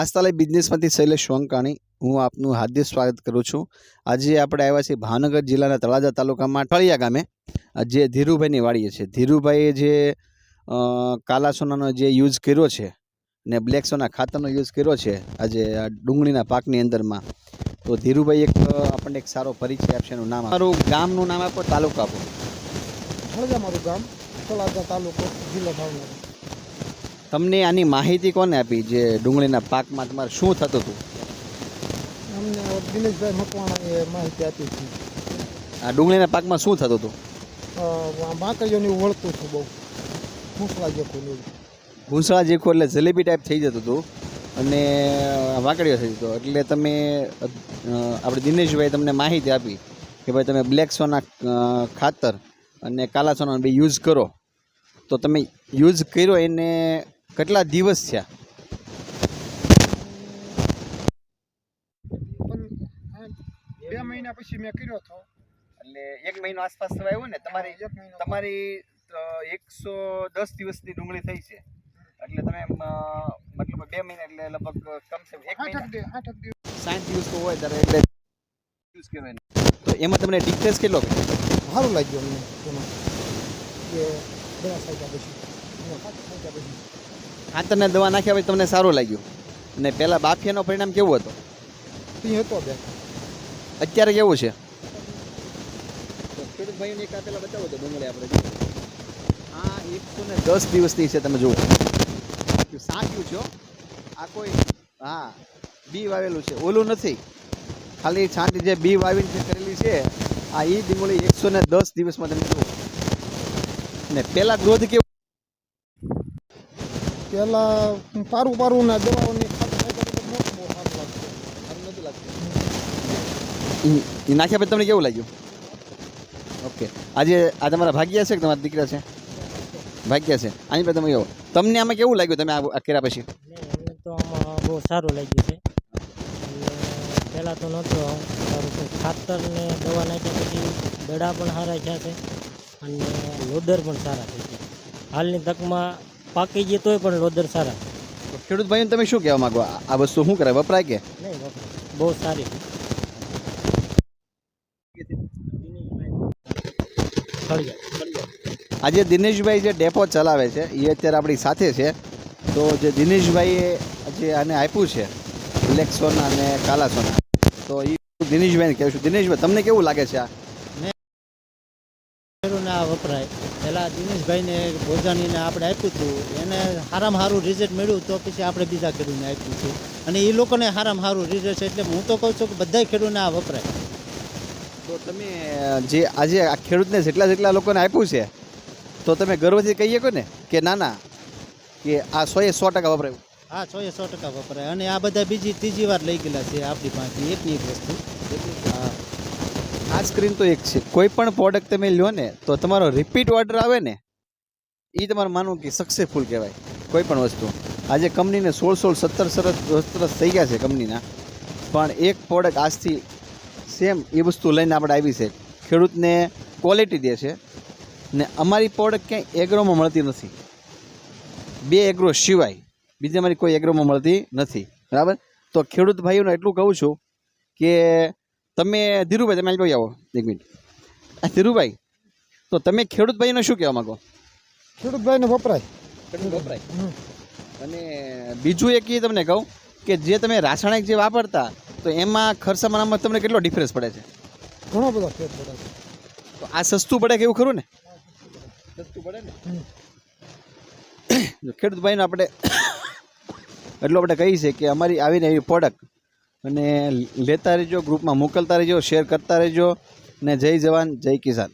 આસ્થાલય બિઝનેસમાંથી શૈલેષ સોંકાણી હું આપનું હાર્દિક સ્વાગત કરું છું। આજે આપણે આવ્યા છીએ ભાવનગર જિલ્લાના તળાજા તાલુકામાં ઠળિયા ગામે જે ધીરુભાઈની વાડીએ છે। ધીરુભાઈએ જે કાલા સોનાનો જે યુઝ કર્યો છે ને બ્લેક સોના ખાતરનો યુઝ કર્યો છે આજે આ ડુંગળીના પાકની અંદરમાં, તો ધીરુભાઈ આપણને એક સારો પરિચય આપશે। એનું નામ, મારું ગામનું નામ આપો, તાલુકો આપો। ઠળિયા મારું ગામ, તળાજા તાલુકો, જિલ્લો ભાવનગર। તમને આની માહિતી કોને આપી જે ડુંગળીના પાકમાં તમારે શું થતું હતું? અમને દિનેશભાઈ મકવાણાએ માહિતી આપી હતી। આ ડુંગળીના પાકમાં શું થતું હતું? બાકરીઓની વળતું હતું, બહુ ભૂસળા જેખું એવું। ભૂસળા જેખું એટલે જલેબી ટાઈપ થઈ જતું હતું અને વાંકડીઓ થઈ જતો, એટલે તમે આપણે દિનેશભાઈ તમને માહિતી આપી કે ભાઈ તમે બ્લેક સોના ખાતર અને કાલા સોનાનો બે યુઝ કરો। તો તમે યુઝ કર્યો એને કેટલા દિવસ થયા? પણ 2 મહિના પછી મેં કર્યો હતો, એટલે 1 મહિનો આસપાસ થવા આવ્યો ને તમારી? તમારી 110 દિવસની ડુંગળી થઈ છે, એટલે તમે મતલબ 2 મહિના એટલે લગભગ કમસે કમ 1 મહિના 8 દિવસ 60 દિવસ તો હોય ત્યારે એટલે યુઝ કહેવાય ને। તો એમાં તમને ડિફરન્સ કેટલો સારું લાગ્યું અમને એમાં કે દવા સાઈડ પછી ખાતરને દવા નાખ્યા પછી તમને સારું લાગ્યું? અને પહેલાં બાફિયાનો પરિણામ કેવું હતો? હતો બે, અત્યારે કેવું છે? તો ખેડૂત ભાઈઓને એક પહેલાં બતાવો તો ડુંગળી આપણે આ 110 દિવસની છે, તમે જુઓ સાંક્યું છે આ, કોઈ હા બી વાવેલું છે, ઓલું નથી, ખાલી છાંટી જે બી વાવીને જે કરેલી છે આ એ ડુંગળી 110 દિવસમાં તમે જુઓ। ને પહેલાં ગ્રોથ કેવું? પેલા પારું ના દવાઓની એ નાખ્યા પછી તમને કેવું લાગ્યું? ઓકે, આજે આ તમારા ભાગ્યા છે કે તમારા દીકરા છે? ભાગ્યા છે। આની પર તમે એવો તમને આમાં કેવું લાગ્યું તમે આ કર્યા પછી? અમને તો આમાં બહુ સારું લાગ્યું છે। પહેલાં તો નહોતો સારું, ખાતર ને દવા નાખ્યા પછી દડા પણ સારા થયા છે અને લોદર પણ સારા થઈ ગયા। હાલની તકમાં પાકી ગઈ તોય પણ લોદર સારા। તો ખેડૂત ભાઈને તમે શું કહેવા માંગો? આ વસ્તુ શું કરે, વપરાય કે નહીં વપરાય, બહુ સારી છે। આજે દિનેશભાઈ જે ડેપો ચલાવે છે એ અત્યારે આપણી સાથે છે। તો જે દિનેશભાઈએ જે આને આપ્યું છે બ્લેક સોના અને કાલા સોના, તો એ દિનેશભાઈને કહેશું। દિનેશભાઈ તમને કેવું લાગે છે? આ વપરાય પહેલાં દિનેશભાઈને ભોજાનીને આપણે આપ્યું હતું, એને સારામાં સારું રિઝલ્ટ મળ્યું, તો પછી આપણે બીજા ખેડૂતને આપ્યું છે અને એ લોકોને સારામાં સારું રિઝલ્ટ છે, એટલે હું તો કહું છું કે બધા ખેડૂતને આ વપરાય। તો તમે જે આજે આ ખેડૂતને જેટલા લોકોને આપ્યું છે તો તમે ગર્વથી કહી શકો ને કે ના ના કે આ 100% વપરાયું? હા, 100% વપરાય અને આ બધા ત્રીજી વાર લઈ ગયેલા છે આપણી પાસેથી એકની એક વસ્તુ। હા, ખાસ કરીને તો એક છે, કોઈ પણ પ્રોડક્ટ તમે લો ને તો તમારો રિપીટ ઓર્ડર આવે ને એ તમારે માનવું કે સક્સેસફુલ કહેવાય કોઈ પણ વસ્તુ। આજે કંપનીને 16-17 વર્ષ થઈ ગયા છે કંપનીના, પણ એક પ્રોડક્ટ આજથી સેમ એ વસ્તુ લઈને આપણે આવી છે, ખેડૂતને ક્વોલિટી દે છે ને અમારી પ્રોડક્ટ ક્યાંય એગ્રોમાં મળતી નથી, 2 એગ્રો સિવાય બીજી અમારી કોઈ એગ્રોમાં મળતી નથી, બરાબર? તો ખેડૂત ભાઈઓને એટલું કહું છું કે તમે ધીરુભાઈ તમે આવી આવો 1 મિનિટ। ધીરુભાઈ, તો તમે ખેડૂત ભાઈને શું કહેવા માગો? ખેડૂત ભાઈને વપરાય, વપરાય। અને બીજું એક એ તમને કહું કે જે તમે રાસાયણિક જે વાપરતા તો એમાં ખર્ચામાં તમને કેટલો ડિફરન્સ પડે છે? ઘણો બધો ફેર પડે છે। તો આ સસ્તું પડે કે એવું ખરું ને? સસ્તું પડે ને? ખેડૂત ભાઈને આપણે એટલું આપણે કહીએ છીએ કે અમારી આવીને એવી પ્રોડક્ટ અને લેતા રહેજો, ગ્રુપમાં મોકલતા રહેજો, શેર કરતા રહેજો ને જય જવાન જય કિસાન।